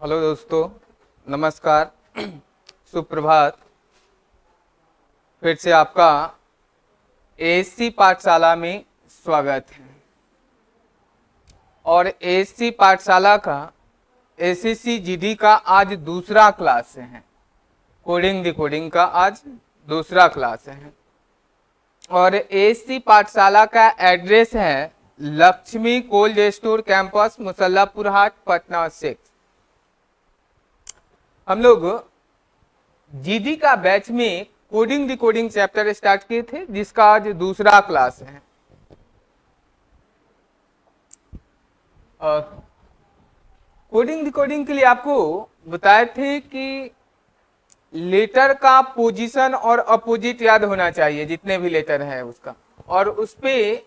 Hello दोस्तों, नमस्कार। सुप्रभात। फिर से आपका एएससी पाठशाला में स्वागत है। और एएससी पाठशाला का एसएससी जीडी का आज दूसरा क्लास है। कोडिंग डिकोडिंग का आज दूसरा क्लास है। और एएससी पाठशाला का एड्रेस है Lakshmi cold store campus, Musallapur Haat, Patna 6। हम लोग जीडी का बैच में कोडिंग डिकोडिंग चैप्टर स्टार्ट किए थे, जिसका आज दूसरा क्लास है। कोडिंग डिकोडिंग के लिए आपको बताए थे कि लेटर का पोजीशन और अपोजिट याद होना चाहिए, जितने भी लेटर है उसका। और उस पे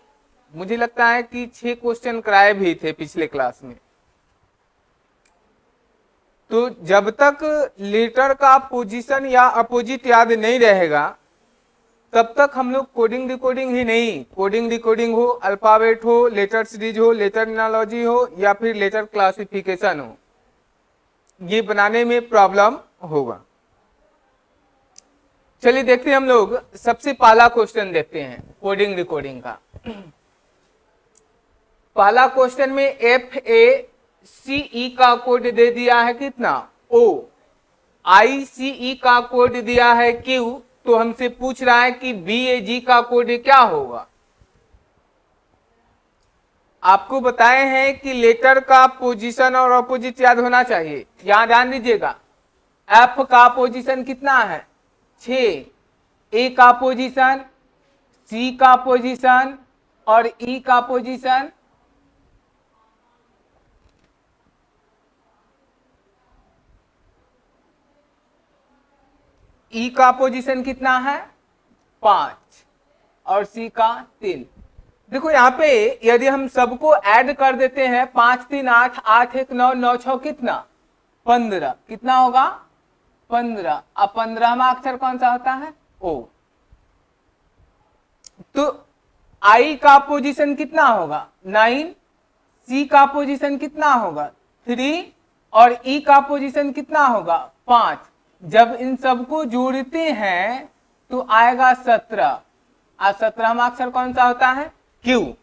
मुझे लगता है कि 6 क्वेश्चन कराए भी थे पिछले क्लास में। तो जब तक लेटर का पोजीशन या अपोजिट याद नहीं रहेगा, तब तक हम लोग कोडिंग डिकोडिंग ही नहीं, कोडिंग डिकोडिंग हो, अल्फाबेट हो, लेटर सीरीज हो, लेटर एनालॉजी हो या फिर लेटर क्लासिफिकेशन हो, ये बनाने में प्रॉब्लम होगा। चलिए देखते हैं, हम लोग सबसे पहला क्वेश्चन देखते हैं कोडिंग डिकोडिंग का। पहला क्वेश्चन में FACE का कोड दे दिया है कितना O, ICE का कोड दिया है Q, तो हमसे पूछ रहा है कि BAG का कोड क्या होगा। आपको बताए हैं कि लेटर का पोजीशन और अपोजिट याद होना चाहिए। यहां ध्यान दीजिएगा, F का पोजीशन कितना है 6, A का पोजीशन, C का पोजीशन और E का पोजीशन E का पोजीशन कितना है 5 और C का 3। देखो यहाँ पे यदि हम सबको ऐड कर देते हैं 5 3 8 8 1 9 9 6 कितना 15, कितना होगा 15। अब 15वां अक्षर कौन सा होता है O। तो I का पोजीशन कितना होगा 9, C का पोजीशन कितना होगा 3 और E का पोजीशन कितना होगा 5। जब इन सबको जोड़ते हैं तो आएगा 17। और 17वां अक्षर कौन सा होता है Q।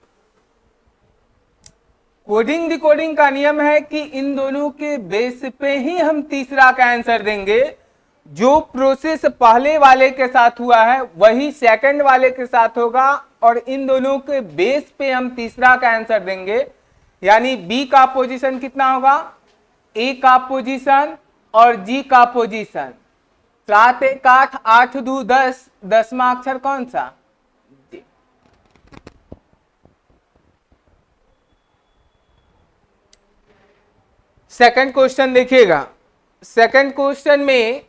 कोडिंग डिकोडिंग का नियम है कि इन दोनों के बेस पे ही हम तीसरा का आंसर देंगे। जो प्रोसेस पहले वाले के साथ हुआ है वही सेकंड वाले के साथ होगा, और इन दोनों के बेस पे हम तीसरा का आंसर देंगे। यानी B का पोजीशन कितना होगा, A का पोजीशन और G का पोजीशन। 7 1 8 8 2 10, 10वां अक्षर कौन सा G। सेकंड क्वेश्चन देखिएगा। सेकंड क्वेश्चन में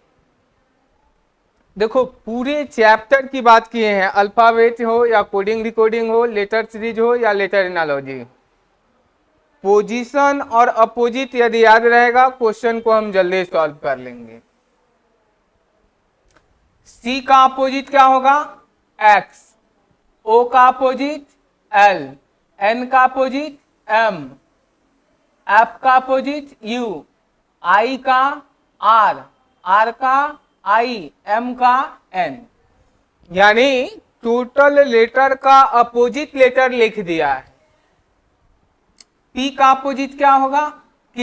देखो पूरे चैप्टर की बात किए हैं, अल्फाबेट हो या कोडिंग डिकोडिंग हो, लेटर सीरीज हो या लेटर एनालॉजी। पोजीशन और अपोजिट यदि याद रहेगा, क्वेश्चन को हम जल्दी सॉल्व कर लेंगे। C का अपोजिट क्या होगा X, O का अपोजिट L, N का अपोजिट M, F का अपोजिट U, I का R, R का I, M का N। यानी टोटल लेटर का अपोजिट लेटर लिख दिया है। P का अपोजिट क्या होगा K,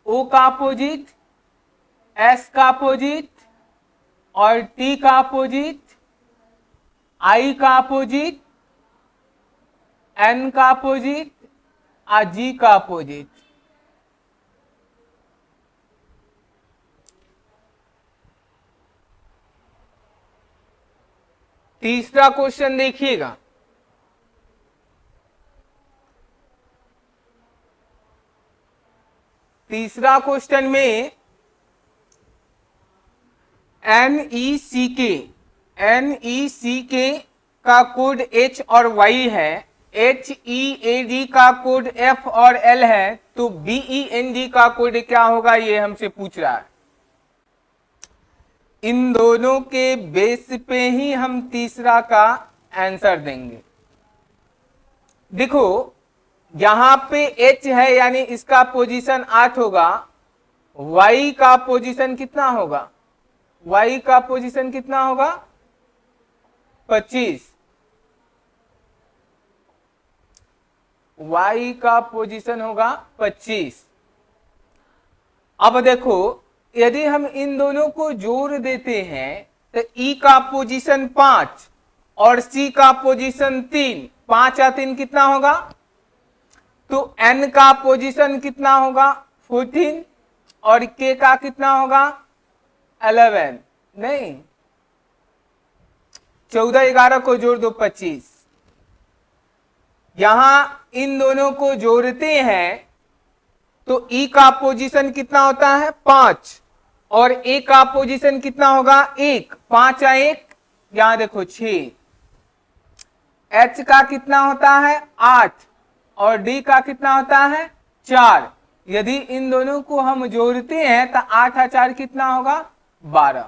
O का अपोजिट, S का अपोजिट और T का अपोजिट, I का अपोजिट, N का अपोजिट और G का अपोजिट। तीसरा क्वेश्चन देखिएगा। तीसरा क्वेश्चन में NECK का कोड H और Y है, HEAD का कोड F और L है, तो BEND का कोड क्या होगा ये हमसे पूछ रहा है। इन दोनों के बेस पे ही हम तीसरा का आंसर देंगे। देखो यहां पे H है यानी इसका पोजीशन 8 होगा, y का पोजीशन कितना होगा, y का पोजीशन कितना होगा 25, y का पोजीशन होगा 25। अब देखो यदि हम इन दोनों को जोड़ देते हैं तो E का पोजीशन 5 और C का पोजीशन 3, 5 या 3 कितना होगा, तो N का पोजीशन कितना होगा 14 और K का कितना होगा 11, नहीं 14 11 को जोड़ दो 25। यहां इन दोनों को जोड़ते हैं तो E का पोजीशन कितना होता है 5 और A का पोजीशन कितना होगा 1, 5 या 1 यहां देखो 6, H का कितना होता है 8 और D का कितना होता है 4। यदि इन दोनों को हम जोड़ते हैं तो 8 या 4 कितना होगा 12।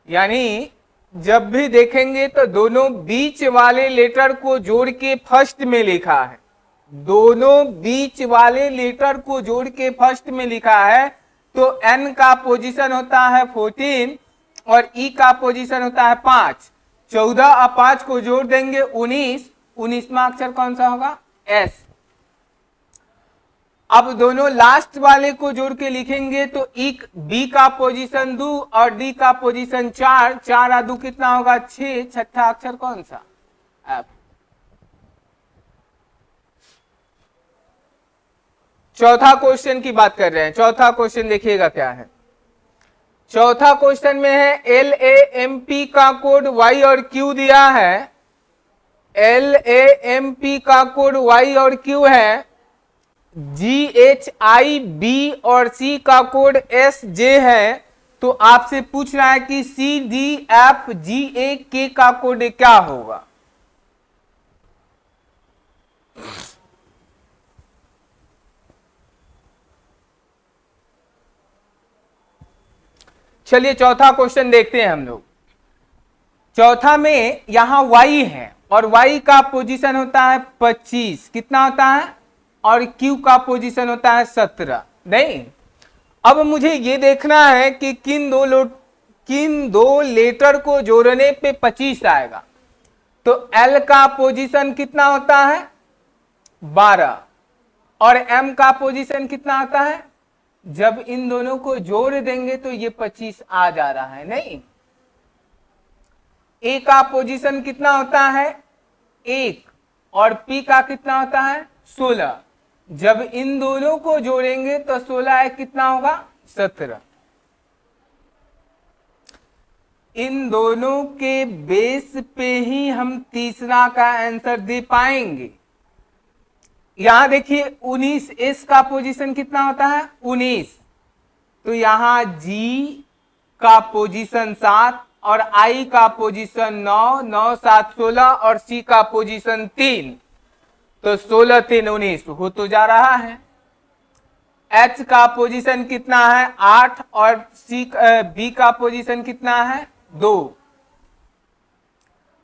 यानी जब भी देखेंगे तो दोनों बीच वाले लेटर को जोड़ के फर्स्ट में लिखा है, दोनों बीच वाले लेटर को जोड़ के फर्स्ट में लिखा है, तो N का पोजीशन होता है 14 और E का पोजीशन होता है 5। 14 और 5 को जोड़ देंगे 19, 19वां अक्षर कौन सा होगा S। अब दोनों लास्ट वाले को जोड़ के लिखेंगे तो B का पोजीशन 2 और D का पोजीशन 4, 4 और 2 कितना होगा 6, छठा अक्षर कौन सा F। चौथा क्वेश्चन की बात कर रहे हैं। चौथा क्वेश्चन देखिएगा क्या है। चौथा क्वेश्चन में है LAMP का कोड Y और Q दिया है, LAMP का कोड Y और Q है, GHIB और C का कोड SJ है। तो आपसे पूछ रहा है कि CDFGA का कोड क्या होगा। चलिए चौथा क्वेश्चन देखते हैं हम लोग। चौथा में यहां Y है और Y का पोजीशन होता है 25, कितना होता है, और Q का पोजीशन होता है 17। नहीं, अब मुझे ये देखना है कि किन दो लेटर को जोड़ने पे 25 आएगा। तो L का पोजीशन कितना होता है 12 और M का पोजीशन कितना आता है, जब इन दोनों को जोड़ देंगे तो ये 25 आ जा रहा है। नहीं, A का पोजीशन कितना होता है 1 और P का कितना होता है 16। जब इन दोनों को जोड़ेंगे तो 16 कितना होगा 17। इन दोनों के बेस पे ही हम तीसरा का आंसर दे पाएंगे। यहां देखिए 19, S का पोजीशन कितना होता है 19, तो यहां G का पोजीशन 7 और I का पोजीशन 9, 9 7 16 और C का पोजीशन 3, तो 16 3 19 हो तो जा रहा है। H का पोजीशन कितना है 8 और B का पोजीशन कितना है 2,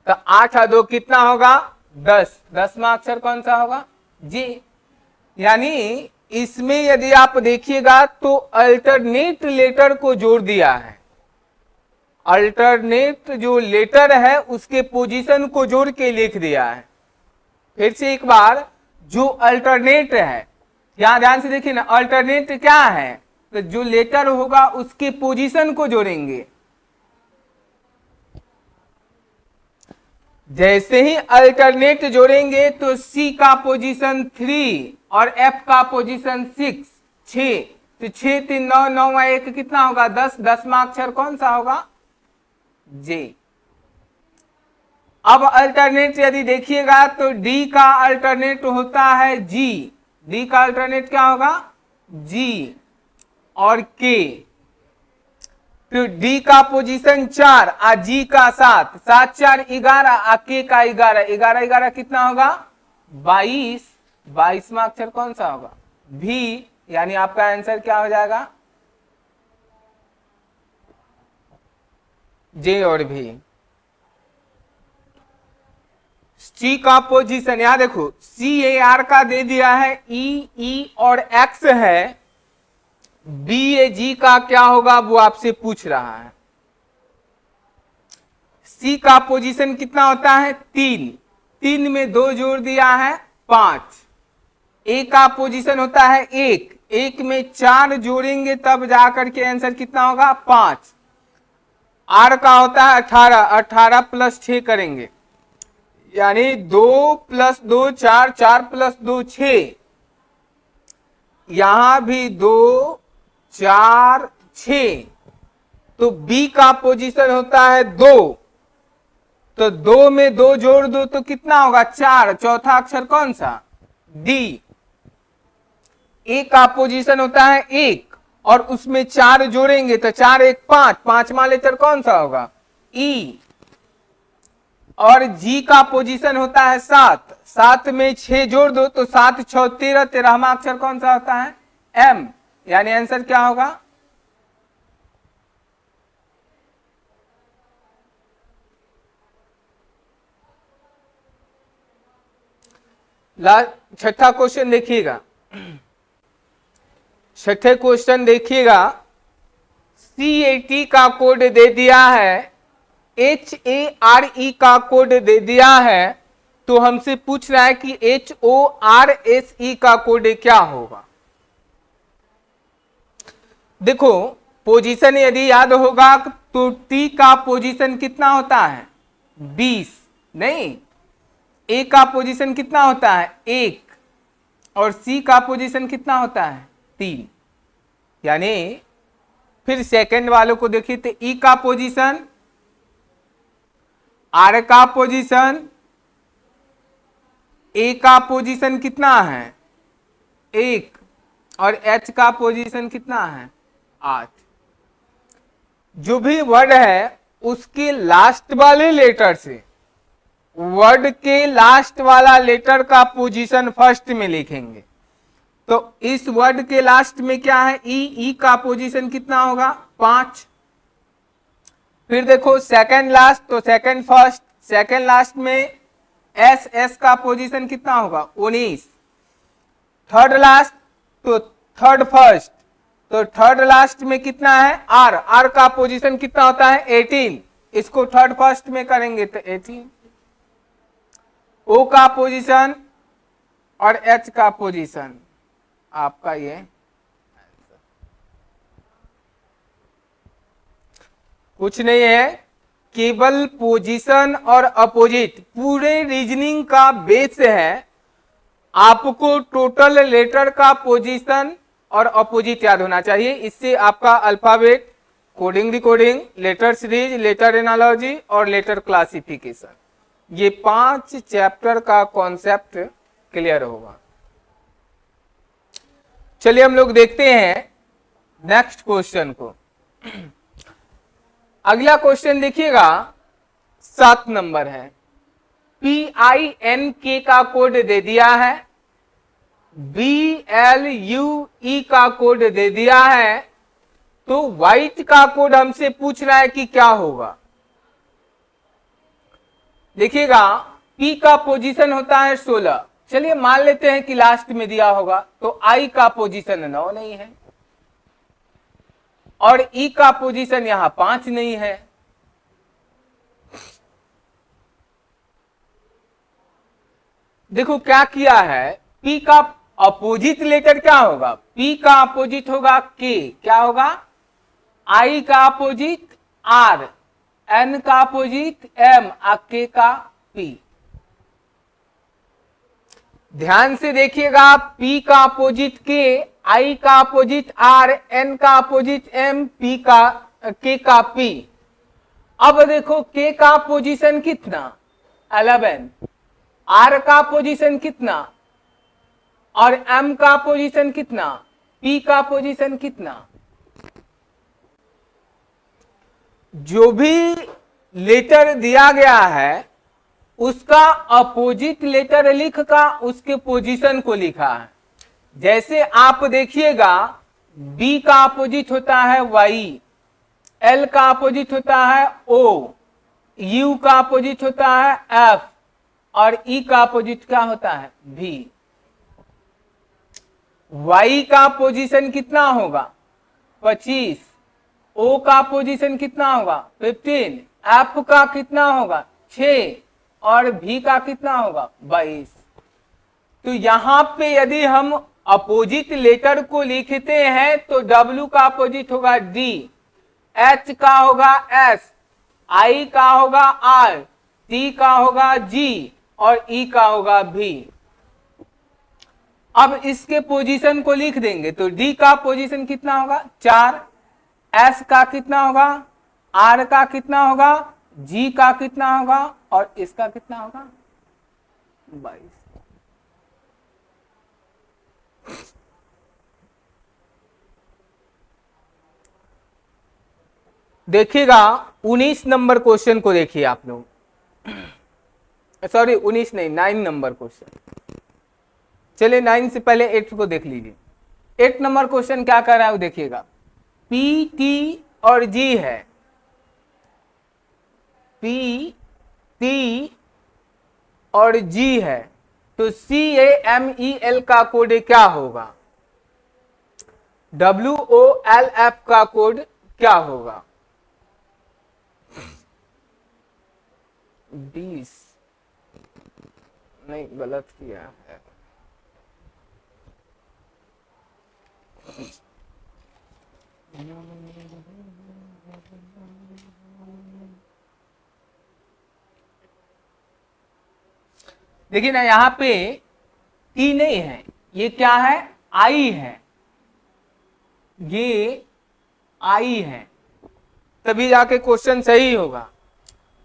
तो 8 और 2 कितना होगा 10, 10वां अक्षर कौन सा होगा जी। यानी इसमें यदि आप देखिएगा तो अल्टरनेट लेटर को जोड़ दिया है, अल्टरनेट जो लेटर है उसके पोजीशन को जोड़ के लिख दिया है। फिर से एक बार, जो अल्टरनेट है, यहां ध्यान से देखिए ना, अल्टरनेट क्या है, तो जो लेटर होगा उसके पोजीशन को जोड़ेंगे। जैसे ही अल्टरनेट जोड़ेंगे तो C का पोजीशन 3 और F का पोजीशन 6, 6, तो 6 3 9, 9 1 कितना होगा 10, 10वां अक्षर कौन सा होगा J। अब अल्टरनेट यदि देखिएगा तो D का अल्टरनेट होता है G, D का अल्टरनेट क्या होगा G और K, तो D का पोजीशन 4 और G का 7, 7 4 11 और K का 11, 11 11 कितना होगा 22, 22वां अक्षर कौन सा होगा V। यानी आपका आंसर क्या हो जाएगा J और V। C का पोजीशन यहां देखो CAR का दे दिया है E, E और X है, बी ए जी का क्या होगा वो आपसे पूछ रहा है। सी का पोजीशन कितना होता है 3, 3 में 2 जोड़ दिया है 5। ए का पोजीशन होता है 1, 1 में 4 जोड़ेंगे तब जाकर के आंसर कितना होगा 5। आर का होता है 18, 18 प्लस 6 करेंगे यानी 2 + 2 4, 4 + 2 6, यहां भी 2 4 6। तो बी का पोजीशन होता है 2, तो 2 में 2 जोड़ दो तो कितना होगा 4, चौथा अक्षर कौन सा डी। ए का पोजीशन होता है 1 और उसमें 4 जोड़ेंगे तो 4 1 5, पांचवा लेटर कौन सा होगा ई। और जी का पोजीशन होता है 7, 7 में 6 जोड़ दो तो 7 6 13, 13वां अक्षर कौन सा होता है एम, यानी आंसर क्या होगा छठा क्वेश्चन देखिएगा। छठे क्वेश्चन देखिएगा, CAT का कोड दे दिया है, HARE का कोड दे दिया है, तो हमसे पूछ रहा है कि HORSE का कोड क्या होगा। देखो पोजीशन यदि याद होगा तो T का पोजीशन कितना होता है 20, नहीं ए का पोजीशन कितना होता है 1 और सी का पोजीशन कितना होता है 3, यानी फिर सेकंड वालों को देखिए तो ई का पोजीशन, आर का पोजीशन, ए का पोजीशन कितना है 1 और एच का पोजीशन कितना है 8। जो भी वर्ड है उसके लास्ट वाले लेटर से वर्ड के लास्ट वाला लेटर का पोजीशन फर्स्ट में लिखेंगे। तो इस वर्ड के लास्ट में क्या है ई का पोजीशन कितना होगा 5। फिर देखो सेकंड लास्ट तो सेकंड फर्स्ट, सेकंड लास्ट में एस का पोजीशन कितना होगा 19। थर्ड लास्ट तो थर्ड फर्स्ट, तो थर्ड लास्ट में कितना है आर का पोजीशन कितना होता है 18, इसको थर्ड फर्स्ट में करेंगे तो 18। ओ का पोजीशन और एच का पोजीशन आपका ये कुछ नहीं है, केवल पोजीशन और अपोजिट पूरे रीजनिंग का बेस है। आपको टोटल लेटर का पोजीशन और अपोजिट याद होना चाहिए, इससे आपका alphabet, coding decoding, letter series, letter analogy और लेटर क्लासिफिकेशन, ये 5 चैप्टर का कॉन्सेप्ट क्लियर होगा। चलिए हम लोग देखते हैं नेक्स्ट क्वेश्चन को। अगला क्वेश्चन देखिएगा 7 नंबर है, PINK का कोड दे दिया है, BLUE का कोड दे दिया है, तो व्हाइट का कोड हमसे पूछ रहा है कि क्या होगा। देखिएगा P का पोजीशन होता है 16, चलिए मान लेते हैं कि लास्ट में दिया होगा, तो I का पोजीशन 9 नहीं है और E का पोजीशन यहां 5 नहीं है। देखो क्या किया है, P का अपोजिट लेटर क्या होगा, P का अपोजिट होगा K, क्या होगा I का अपोजिट R, N का अपोजिट M, K का P। ध्यान से देखिएगा, P का अपोजिट K, I का अपोजिट R, N का अपोजिट M, P का K का P। अब देखो K का पोजीशन कितना 11, R का पोजीशन कितना और M का पोजीशन कितना, P का पोजीशन कितना। जो भी लेटर दिया गया है उसका अपोजिट लेटर लिख का उसके पोजीशन को लिखा है। जैसे आप देखिएगा B का अपोजिट होता है Y, L का अपोजिट होता है O, U का अपोजिट होता है F और E का अपोजिट क्या होता है V। Y का पोजीशन कितना होगा 25, ओ का पोजीशन कितना होगा 15, एफ का कितना होगा 6 और भी का कितना होगा 22। तो यहां पे यदि हम अपोजिट लेटर को लिखते हैं तो W का अपोजिट होगा D, H का होगा S, I का होगा R, T का होगा G और E का होगा V। अब इसके पोजीशन को लिख देंगे तो D का पोजीशन कितना होगा 4, S का कितना होगा, R का कितना होगा, G का कितना होगा और इसका कितना होगा 22। देखिएगा 19 नंबर क्वेश्चन को देखिए आप लोग, सॉरी 19 नहीं 9 नंबर क्वेश्चन। चलिए 9 से पहले 8 को देख लीजिए। 8 नंबर क्वेश्चन क्या कर रहा है वो देखिएगा। पी टी और जी है, पी टी और जी है, तो CAMEL का कोड क्या होगा, WOLF का कोड क्या होगा 20 नहीं गलत किया है। देखिए ना यहां पे टी नहीं है, ये क्या है आई है, ये आई है, तभी जाके क्वेश्चन सही होगा।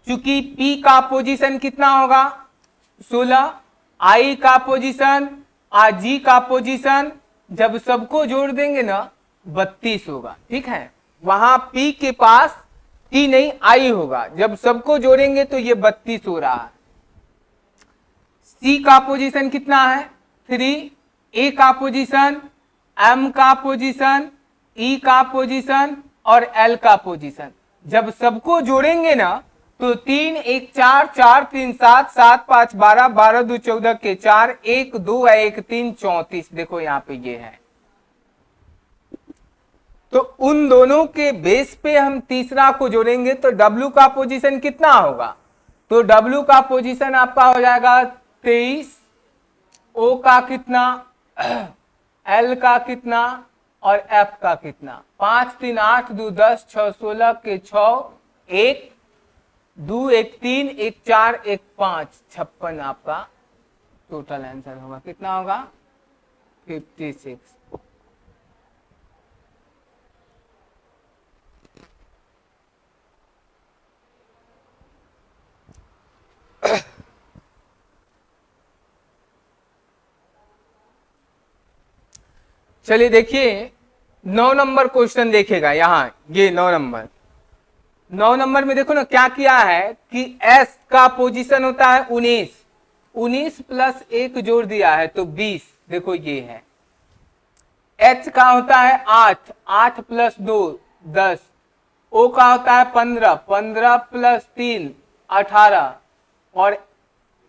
क्योंकि P का पोजीशन कितना होगा 16, I का पोजीशन और G का पोजीशन जब सबको जोड़ देंगे ना 32 होगा। ठीक है, वहां P के पास T नहीं I होगा, जब सबको जोड़ेंगे तो ये 32 हो रहा है। C का पोजीशन कितना है 3, A का पोजीशन, M का पोजीशन, E का पोजीशन और L का पोजीशन जब सबको जोड़ेंगे ना तो 3 1 4 4 3 7 7 5 12 12 2 14 के 4 1 2 1 3 34। देखो यहाँ पे ये है, तो उन दोनों के बेस पे हम तीसरा को जोड़ेंगे तो W का पोजीशन कितना होगा, तो W का पोजीशन आपका हो जाएगा 23, O का कितना, L का कितना और F का कितना, 5 3 8 2 10 6 16 के 6 1 2 1 3 1 4 1 5 56 आपका टोटल आंसर होगा। कितना होगा 56। चलिए देखिए 9 नंबर क्वेश्चन देखेगा यहाँ, ये 9 नंबर में देखो ना क्या किया है कि S का पोजीशन होता है 19, 19 प्लस 1 जोड़ दिया है तो 20। देखो ये है। H का होता है 8, 8 प्लस 2 10, O का होता है 15, 15 प्लस 3 18 और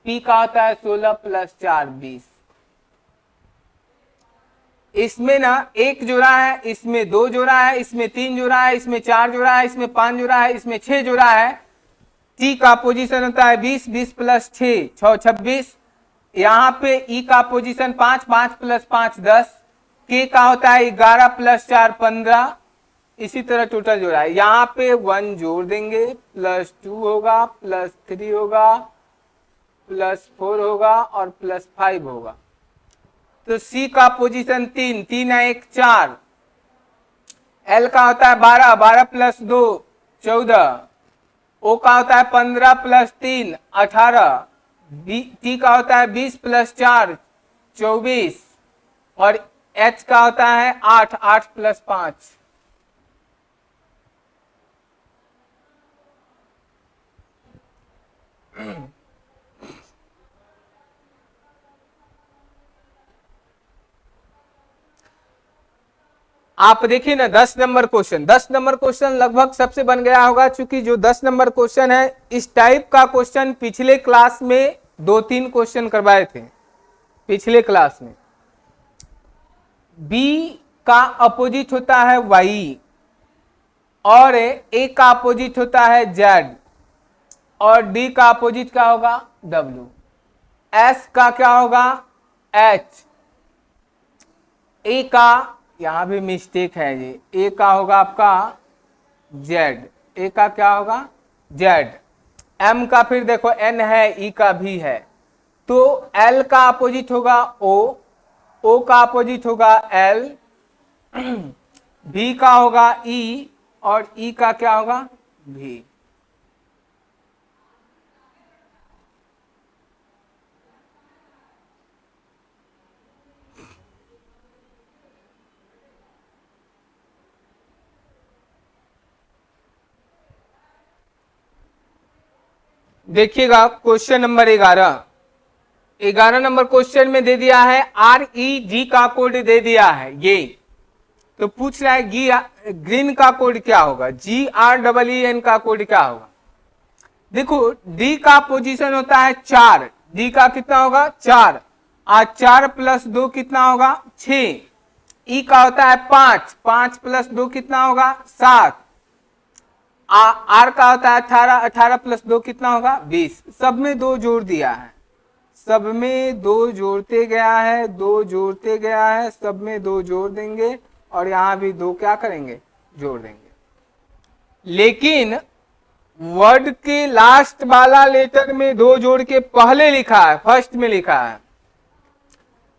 P का होता है 16 प्लस 4 20। इसमें ना 1 जोड़ा है, इसमें 2 जोड़ा है, इसमें 3 जोड़ा है, इसमें 4 जोड़ा है, इसमें 5 जोड़ा है, इसमें 6 जोड़ा है। T का पोजीशन होता है 20, 20 प्लस 6 6 26। यहाँ पे E का पोजीशन 5, 5 प्लस 5 10। K का होता है 11 प्लस 4 15। इसी तरह टोटल जोड़ा है, यहाँ पे 1 जोड़ देंगे, प्लस 2 होगा, प्लस 3 होगा, प्लस 4 होगा और प्लस 5 होगा। तो C का पोजीशन 3, 3 1 4। L का होता है 12, 12 प्लस 2 14। O का होता है 15 प्लस 3 18। T का होता है 20 प्लस 4 24 और H का होता है 8, 8 प्लस 5। आप देखिए ना 10 नंबर क्वेश्चन, 10 नंबर क्वेश्चन लगभग सबसे बन गया होगा, क्योंकि जो 10 नंबर क्वेश्चन है इस टाइप का क्वेश्चन पिछले क्लास में 2-3 क्वेश्चन करवाए थे पिछले क्लास में। बी का अपोजिट होता है y और a का अपोजिट होता है z और d का अपोजिट क्या होगा w। s का क्या होगा h, a का यहां भी मिस्टेक है जी, a का होगा आपका z, a का क्या होगा z, m का फिर देखो n है, e का भी है, तो l का अपोजिट होगा o का अपोजिट होगा l, v का होगा e और e का क्या होगा v। देखिएगा क्वेश्चन नंबर 11 नंबर क्वेश्चन में दे दिया है REG का कोड दे दिया है ये, तो पूछ रहा है ग्रीन का कोड क्या होगा, GREEN का कोड क्या होगा। देखो D का पोजीशन होता है 4, D का कितना होगा 4, आज 4 प्लस 2 कितना होगा 6, E का होता है 5, 5 प्लस 2 कितना होगा 7, R का होता है 18, 18 प्लस 2 कितना होगा 20। सब में 2 जोड़ दिया है, सब में 2 जोड़ते गया है, 2 जोड़ते गया है, सब में 2 जोड़ देंगे और यहां भी 2 क्या करेंगे जोड़ देंगे। लेकिन वर्ड के लास्ट वाला लेटर में 2 जोड़ के पहले लिखा है, फर्स्ट में लिखा है,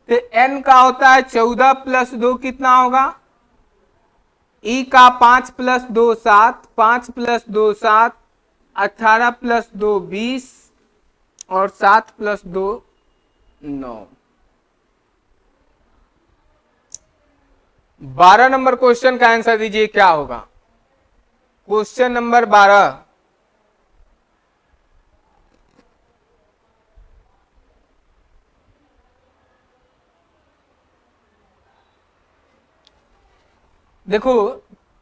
तो n का होता है 14 प्लस 2 कितना होगा, E का 5 प्लस 2 7, 5 प्लस 2 7, 18 प्लस 2 20 और 7 प्लस 2 9। 12 नंबर क्वेश्चन का आंसर दीजिए क्या होगा। क्वेश्चन नंबर 12, देखो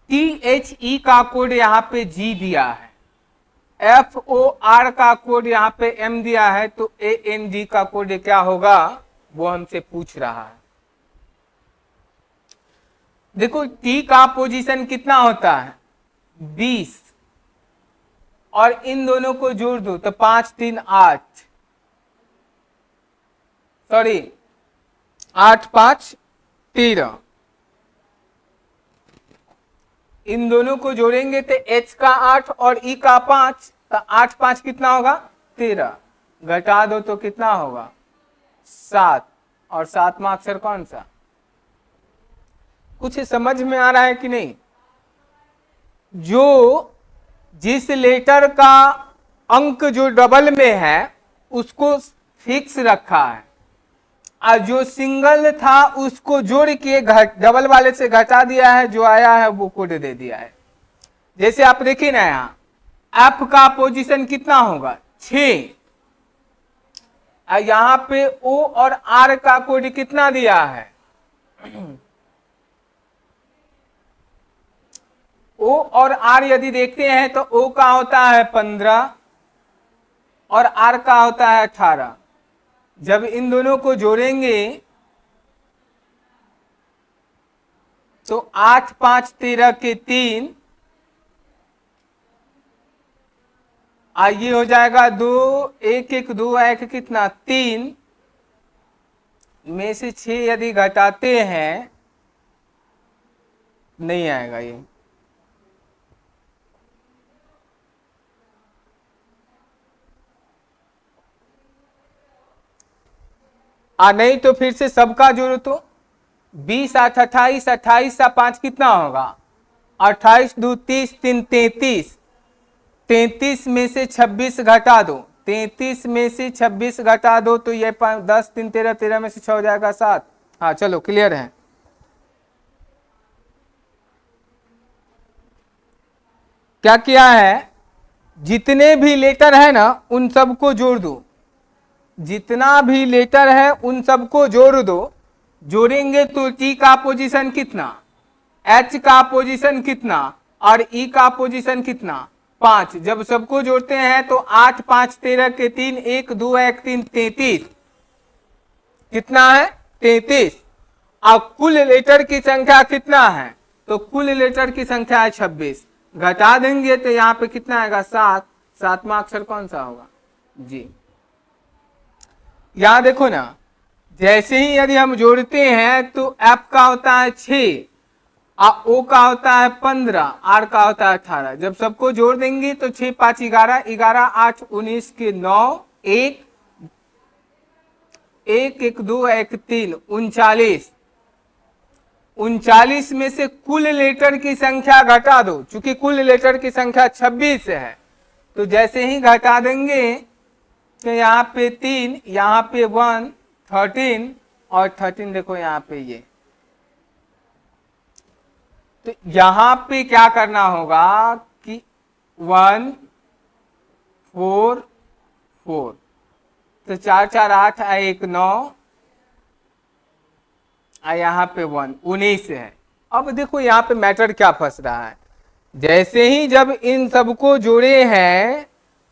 THE का कोड यहाँ पे G दिया है, FOR का कोड यहाँ पे M दिया है, तो AND का कोड क्या होगा वो हमसे पूछ रहा है। देखो T का पोजीशन कितना होता है 20 और इन दोनों को जोड़ दो तो 5 3 8, सॉरी 8 5 13, इन दोनों को जोड़ेंगे तो H का 8 और E का 5, तो 8 5 कितना होगा 13, घटा दो तो कितना होगा 7, और 7वां अक्षर कौन सा। कुछ समझ में आ रहा है कि नहीं। जो जिस लेटर का अंक जो डबल में है उसको फिक्स रखा है, और जो सिंगल था उसको जोड़ के डबल वाले से घटा दिया है, जो आया है वो कोड दे दिया है। जैसे आप देखिए ना यहाँ F का पोजीशन कितना होगा 6, यहां पे O और R का कोड कितना दिया है O और R यदि देखते हैं तो O का होता है 15 और R का होता है 18। जब इन दोनों को जोड़ेंगे तो 8 5 13 के 3, आइए हो जाएगा 2 1 1 2 1 कितना 3 में से 6 यदि घटाते हैं नहीं आएगा ये, नहीं तो फिर से सबका जोड़ो तो 20 8 28, 28 सा 5 कितना होगा 28 2 30 3 33, 33 में से 26 घटा दो, 33 में से 26 घटा दो तो ये 10 3 13, 13 में से 6 हो जाएगा 7। हाँ चलो क्लियर है। क्या किया है, जितने भी लेटर है ना उन सबको जोड़ दो, जितना भी लेटर है उन सबको जोड़ दो, जोड़ेंगे तो T का पोजीशन कितना, H का पोजीशन कितना और E का पोजीशन कितना 5। जब सबको जोड़ते हैं तो 8 5 13 के 3 1 2 1 3 33, कितना है 33, अब कुल लेटर की संख्या कितना है, तो कुल लेटर की संख्या है 26, घटा देंगे तो यहाँ पे कितना आएगा 7, सातवां अक्षर कौन सा होगा जी। यहां देखो ना, जैसे ही यदि हम जोड़ते हैं तो एफ का होता है 6, ओ का होता है 15, आर का होता है 18। जब सबको जोड़ देंगे तो 6 5 11, 11 8 19 के 9, 1 1 1 2 1 3 39, 39 में से कुल लेटर की संख्या घटा दो, चूंकि कुल लेटर की संख्या 26 है, तो जैसे ही घटा देंगे तो यहाँ पे 3, यहाँ पे 1, 13 और 13 देखो यहाँ पे ये, तो यहां पे क्या करना होगा कि 1 4 4, तो 4 4 8 1 9, यहाँ पे 1 19 है। अब देखो यहाँ पे मैटर क्या फंस रहा है, जैसे ही जब इन सबको जोड़े हैं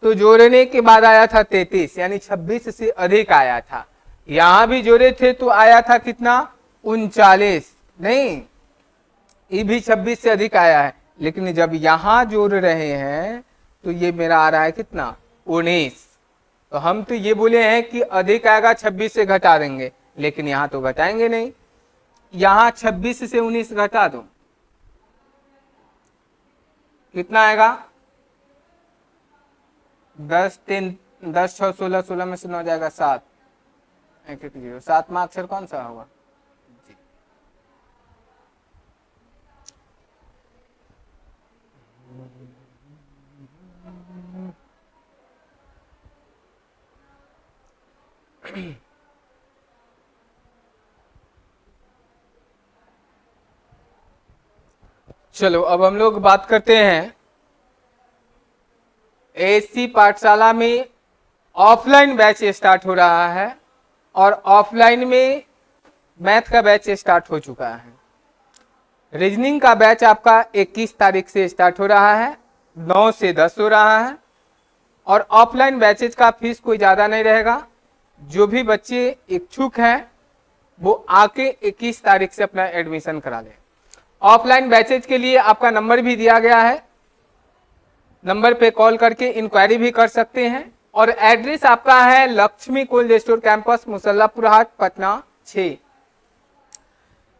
तो जोड़ने के बाद आया था 33, यानी 26 से अधिक आया था। यहां भी जोड़े थे तो आया था कितना 39, नहीं ये भी 26 से अधिक आया है, लेकिन जब यहां जोड़ रहे हैं तो ये मेरा आ रहा है कितना 19। तो हम तो ये बोले हैं कि अधिक आएगा 26 से घटा देंगे, लेकिन यहां तो घटाएंगे नहीं। यहां 26 से 19 घटा दो, कितना आएगा 10 3 10 6 16, 16 में से 9 जाएगा 7, 1 1 0, सातवां अक्षर कौन सा होगा जी। चलो अब हम लोग बात करते हैं एएससी पाठशाला में ऑफलाइन बैच स्टार्ट हो रहा है, और ऑफलाइन में मैथ का बैच स्टार्ट हो चुका है। रीजनिंग का बैच आपका 21 तारीख से स्टार्ट हो रहा है, 9 से 10 हो रहा है, और ऑफलाइन बैचेज का फीस कोई ज़्यादा नहीं रहेगा। जो भी बच्चे इच्छुक हैं वो आके 21 तारीख से अपना एडमिशन करा लें। ऑफलाइन बैचेज के लिए आपका नंबर भी दिया गया है, नंबर पे कॉल करके इंक्वायरी भी कर सकते हैं, और एड्रेस आपका है Lakshmi cold store campus, Musallapur Haat, Patna 6।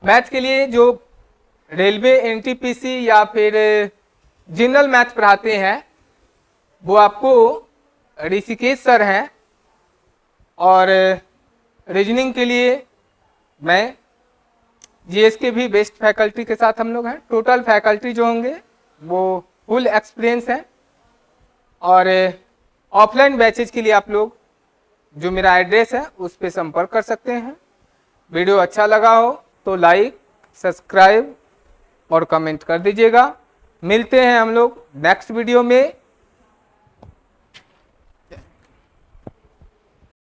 Math के लिए जो रेलवे एनटीपीसी या फिर जनरल मैथ पढ़ाते हैं वो आपको ऋषिकेश सर हैं, और रीजनिंग के लिए मैं जीएस के भी बेस्ट फैकल्टी के साथ हम लोग हैं। टोटल फैकल्टी जो होंगे वो फुल एक्सपीरियंस है। और ऑफलाइन बैचेज के लिए आप लोग जो मेरा एड्रेस है उस पर संपर्क कर सकते हैं। वीडियो अच्छा लगा हो तो लाइक, सब्सक्राइब और कमेंट कर दीजिएगा। मिलते हैं हम लोग नेक्स्ट वीडियो में।